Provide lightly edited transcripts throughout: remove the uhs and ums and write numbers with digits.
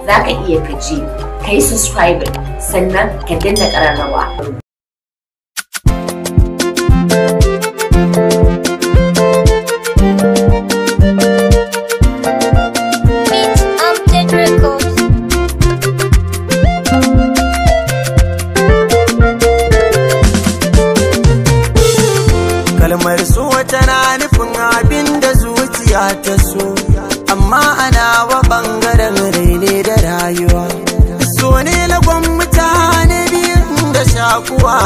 za ka iya ka je ka yi subscribe sannan ka danna ƙararrawa. Kalmar so tana nufin abin da zuciya ta so, amma ana wa ɓangaren raine da rayuwa. So ne lagon mutane biyun da shakuwa,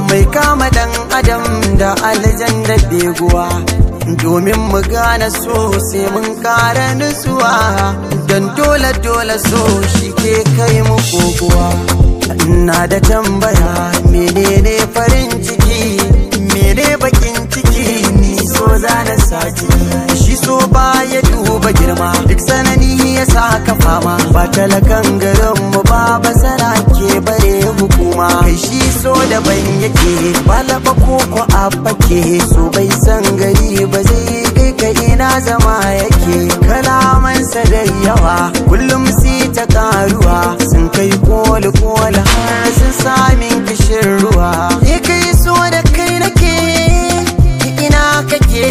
mai kama ɗan adam da aljan da beguwa. Domin mu gane so sai mun ƙara nutsuwa, don dole so shi ke kai mu kokowa. Ina da tambaya, menene farin ciki, mene bakin ciki, ni so zana saki. Shi so ba ya duba girma, duk sanani ya saka fama. Ba talakan garin mu ba basara ke bare hukuma. Kai shi so daban yake, ba laba koko a fake. So bai san gari ba zai kai ka ina zama yake. Kalamansa da yawa kullum si ta karuwa, sun kai koli har sun samin kishin ruwa. Ni kai so da kai nake, ina kake,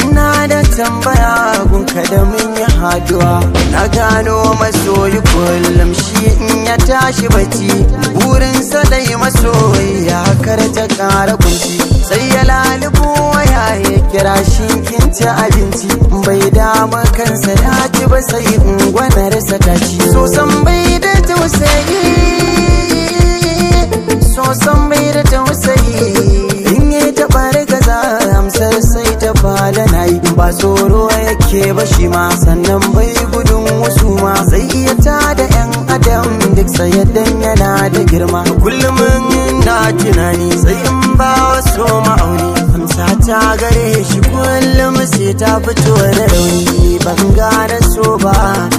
ina da tambaya gunka da mun yi haduwa. Na gano masoyi kullum shi in ya tashi bacci, burinsa dai masoyiya kar ta kara kunci. Sai ya lalubo waya ya kira shi kin ci abinci, bai dama kansa ya ci ba sai ungwanarsa ta ci. So san bai da tausayi, so san bai da tausayi. In yi taɓa gaza amsar sai ta fada na yi. Ba tsoro yake ba shi ma, sannan bai gudun wasu ma. Zai iya tada 'yan adam duk sayaddan yana da girma. Kullum na tunani sai in ba wasu ma'auni, amsa ta gare shi kullum sai ta fito da rauni. Ban gane so ba,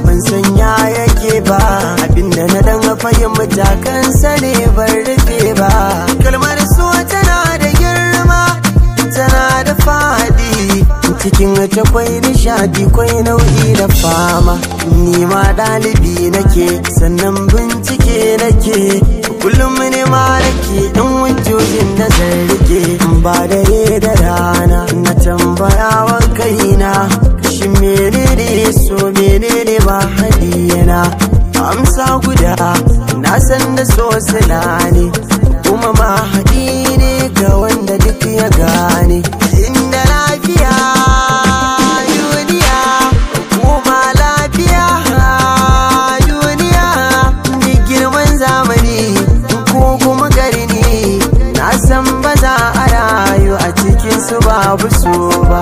ban san ya yake ba, abinda na dan fahimta kansa ne ban rufe ba. Kalmar so tana da girma, tana da fadi, cikin ta kwai nishadi kwai nau'i da fama. Ni ma ɗalibi nake, sannan bincike nake, kullum ne ma nake ɗan hujjojin da zan rike. Ba dare da rana na tambaya wa kaina, shi menene so menene ba hadiyana. Amsa guda na san da so sila ne, kuma ma haɗi ne ga wanda duk ya gane. Inda lafiya duniya, kuma lafiya duniya. Ni girman zamani ko kuma garni, na san ba za a rayu a cikin su babu so ba.